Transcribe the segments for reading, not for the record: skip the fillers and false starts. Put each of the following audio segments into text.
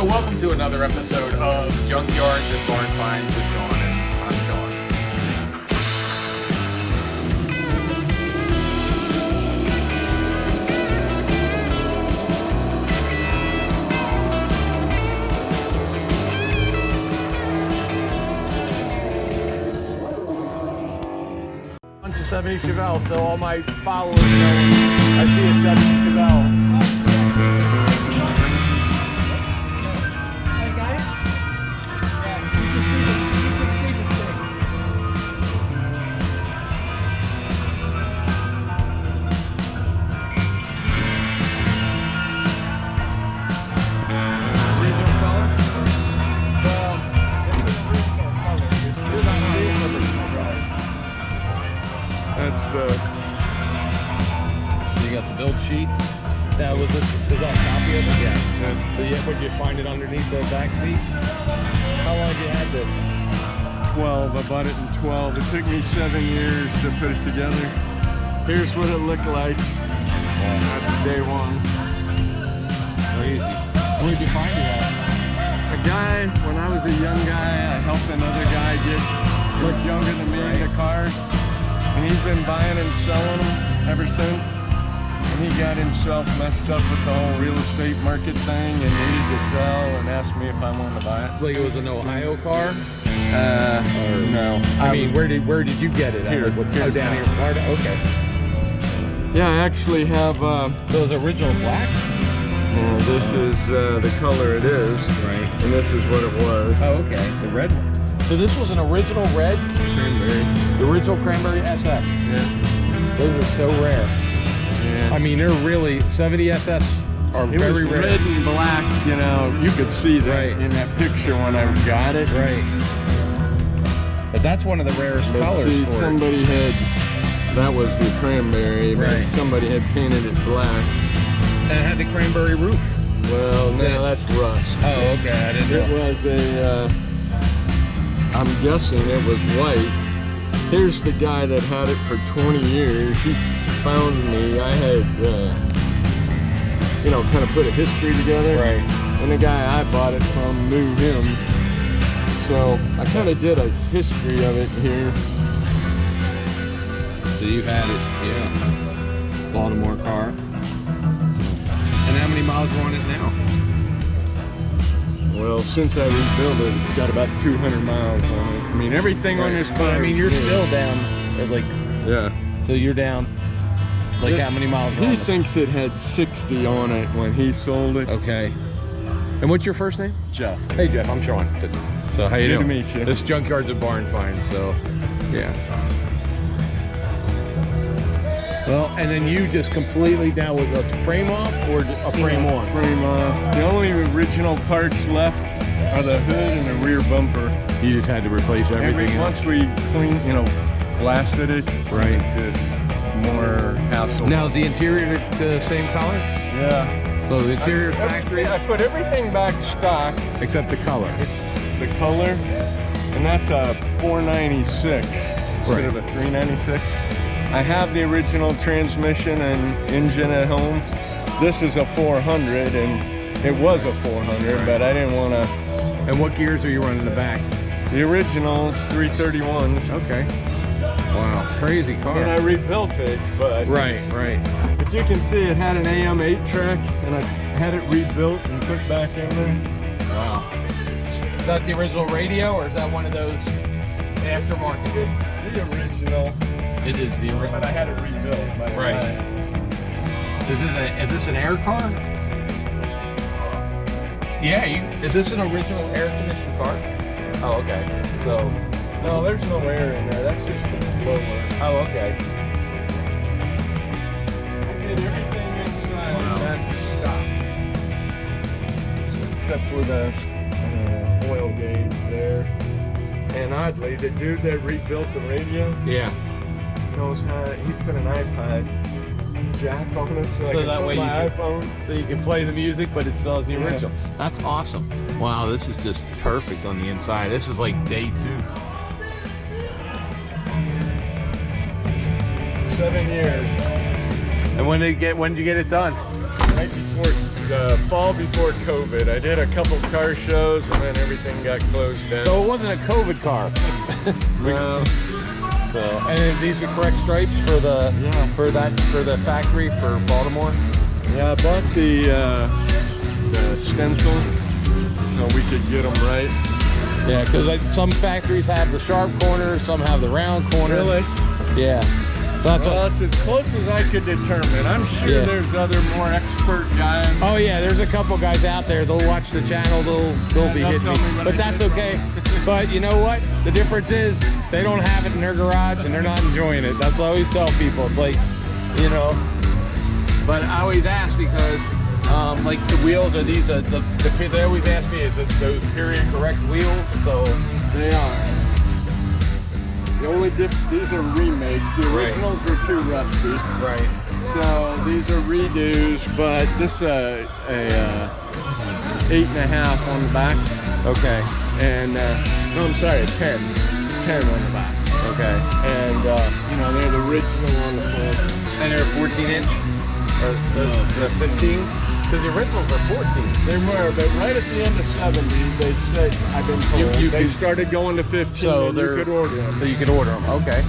So welcome to another episode of Junkyards and Barn Finds with Sean, and I'm Sean. Bunch of 70 Chevelle, so all my followers know I see a 70 Chevelle. That's the. So you got the build sheet. That was is that a copy of it? Yeah. So yeah, would you find it underneath the back seat? How long have you had this? 12. I bought it in 12. It took me 7 years to put it together. Here's what it looked like. That's day one. Crazy. Where'd you find it at? A guy, when I was a young guy, I helped another guy look younger than me in the cars. And he's been buying and selling them ever since. And he got himself messed up with the whole real estate market thing and needed to sell and asked me if I wanted to buy it. Like it was an Ohio car? No. I mean, where did you get it? Here. What's down here in Florida? Okay. Yeah, I actually have. So it's original black? This is the color it is. Right. And this is what it was. Oh, okay. The red one. So this was an original red? Cranberry. The original Cranberry SS. Yeah. Those are so rare. Yeah. I mean, they're really 70 SS are It very was rare. red and black, you know. You could see that in that picture when I got it. Right. But that's one of the rarest But colors see, for somebody had, that was the cranberry, but Right. somebody had painted it black. And it had the cranberry roof. Well, no, Yeah. that's rust. Oh, okay. I didn't It know. was a, I'm guessing it was white. Here's the guy that had it for 20 years. He found me. I had, you know, kind of put a history together. Right. And the guy I bought it from knew him. So I kind of did a history of it here. So you've had it, yeah. Baltimore car. And how many miles are on it now? Well, since I rebuilt it, it's got about 200 miles on it. I mean, everything on this car. But I mean, you're is new. still down at like, Yeah. so you're down like how many miles are He on it? thinks it had 60 on it when he sold it. Okay. And what's your first name? Jeff. Hey Jeff, I'm Sean. So how you Good doing? to meet you. This Junkyards and Barn Finds, so yeah. Well, and then you just completely down with a frame off or a frame on? Frame off. The only original parts left are the hood and the rear bumper. You just had to replace everything else. Once we cleaned, you know, blasted it, Right. just more hassle. Now is the interior the same color? Yeah. So the interior's factory, I put everything back stock, except the color. the color, and that's a 496 instead of a 396. I have the original transmission and engine at home. This is a 400, and it was a 400, Right. but I didn't want to. And what gears are you running in the back? The original's 331s. Okay. Wow, crazy car. And I rebuilt it, but Right. as you can see, it had an AM8 track, and I had it rebuilt and put back in there. Wow. Is that the original radio, or is that one of those aftermarket? It's the original, It is the original. but I had it rebuilt. By Right. guy. Is this an air car? Yeah. Is this an original air conditioned car? Oh, okay. So. No, there's no air in there. That's just the blower. Oh, okay. I did everything inside. Wow. That's stock. Except for the oil gauge there. And oddly, the dude that rebuilt the radio Yeah. knows how. He put an iPod jack on it, so I So can that put way my you can- iPhone. So you can play the music, but it still has the Yeah. original. That's awesome. Wow, this is just perfect on the inside. This is like day 2. 7 years. And when did you get it done? Right before fall before COVID. I did a couple car shows and then everything got closed down. So it wasn't a COVID car. No. So, and these are correct stripes for the for the factory for Baltimore. Yeah, I bought the stencil so we could get them right. Yeah, because some factories have the sharp corner, some have the round corner. Really? Yeah. So that's well, it's as close as I could determine. I'm sure there's other more expert guys. Oh yeah, there's a couple guys out there. They'll watch the channel. They'll be hitting me, but that's okay. But you know what? The difference is they don't have it in their garage and they're not enjoying it. That's what I always tell people. It's like, you know. But I always ask because, like the wheels are these. They always ask me, is it those period correct wheels? So they are. The only these are remakes. The originals were too rusty. Right. So these are redos, but this is a 8.5 on the back. Okay. And no, I'm sorry, 10 on the back. Okay. And you know, they're the original on the front. And they're 14-inch or the 15s. Because the originals are 14. They were, but right at the end of 70s, they said, I've been told, they started going to 15, so you could order them. So you could order them, okay.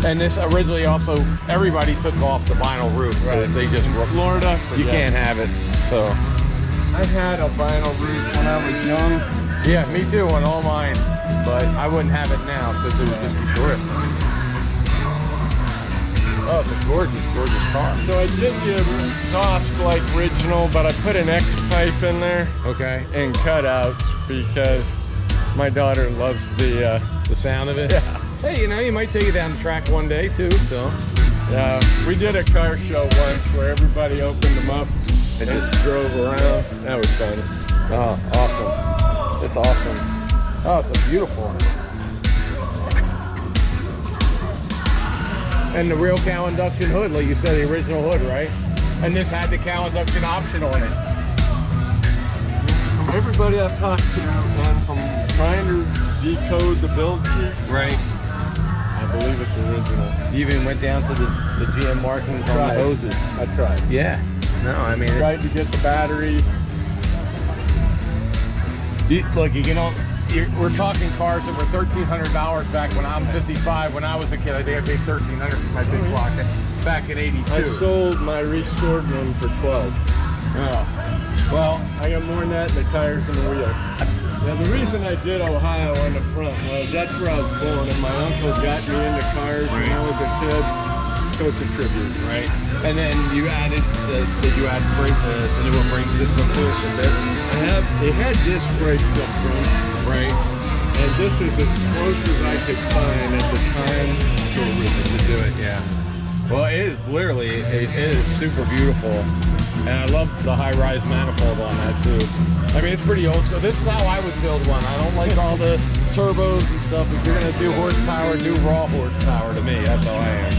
And this originally also, everybody took off the vinyl roof. Right. They just, Florida, you can't have it, so. I had a vinyl roof when I was young. Yeah, me too, on all mine. But I wouldn't have it now because it would just be short. Oh, it's a gorgeous, gorgeous car. So I did the exhaust like original, but I put an X pipe in there. Okay. And cutouts because my daughter loves the sound of it. Yeah. Hey, you know, you might take it down the track one day too. So. We did a car show once where everybody opened them up and just drove around. That was fun. Oh, awesome. It's awesome. Oh, it's a beautiful one. And the real cow induction hood, like you said, the original hood, right? And this had the cow induction option on it. From everybody I've talked to, and from trying to decode the build sheet, right? I believe it's original. You even went down to the GM markings on the hoses. I tried. Yeah. No, I mean, tried to get the battery. Look, you know, we're talking cars that were $1,300 back when I'm 55. When I was a kid, I think I paid $1,300 for my big block back in '82. I sold my restored one for $12. Oh, well, I got more than that in the tires and the wheels. Now, the reason I did Ohio on the front was that's where I was born, and my uncle got me into cars when I was a kid. So it's a tribute, right? And then you added did you add the newer brake system to it with this? It had disc brakes up front. Right. And this is as close as I could find at the time to do it, yeah. Well, it is literally, it is super beautiful. And I love the high-rise manifold on that too. I mean, it's pretty old school. This is how I would build one. I don't like all the turbos and stuff. If you're gonna do horsepower, do raw horsepower to me. That's how I am.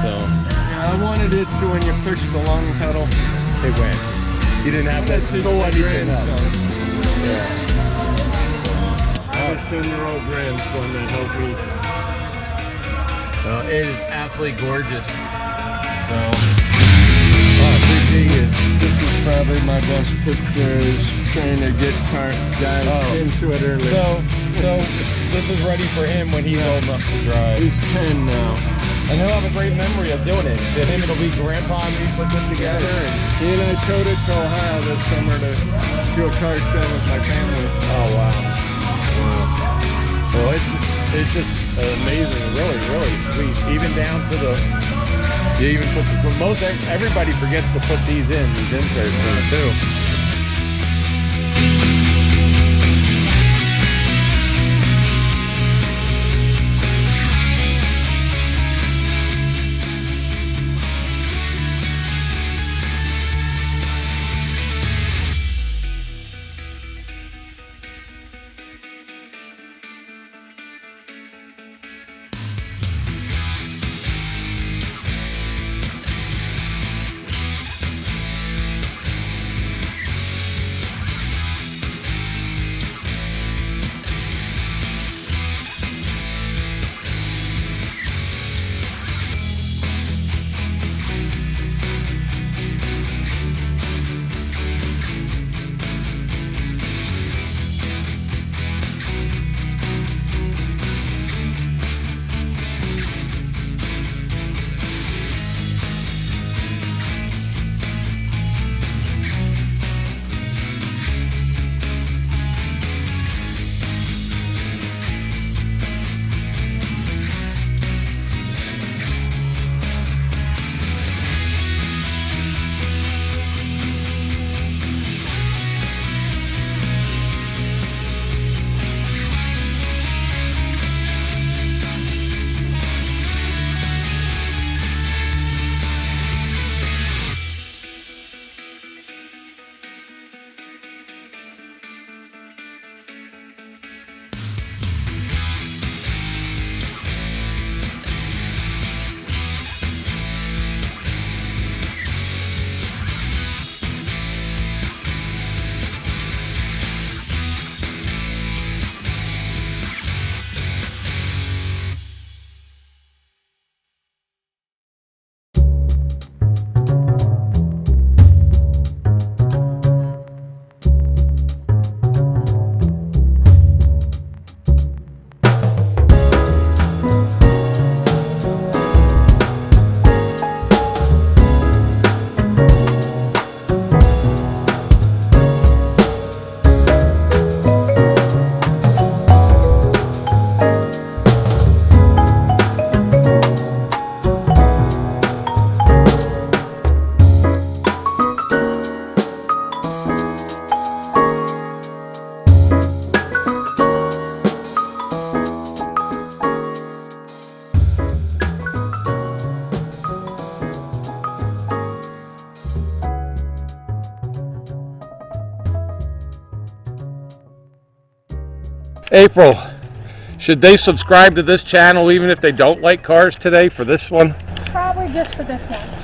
So. Yeah, I wanted it so when you push the long pedal, it went. You didn't have to pull anything up. Yeah. I have a 10-year-old grandson that helped me. So it is absolutely gorgeous. So, this is probably my best picture, is trying to get car guys into it early. So this is ready for him when he's old enough to drive. He's 10 now. And he'll have a great memory of doing it. To him, it'll be Grandpa and me put this together. And he and I towed it to Ohio this summer to do a car show with my family. Oh, wow. Well, it's just amazing, really, really sweet. Even down to the, you even put the, everybody forgets to put these inserts in too. April, should they subscribe to this channel even if they don't like cars today for this one? Probably just for this one.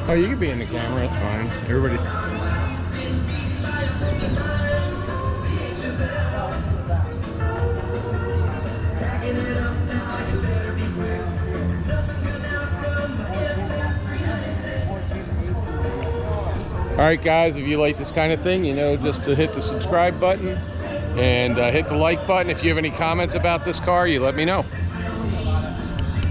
Oh, you can be in the camera, that's fine. Everybody. Alright guys, if you like this kind of thing, you know, just to hit the subscribe button and hit the like button. If you have any comments about this car, you let me know.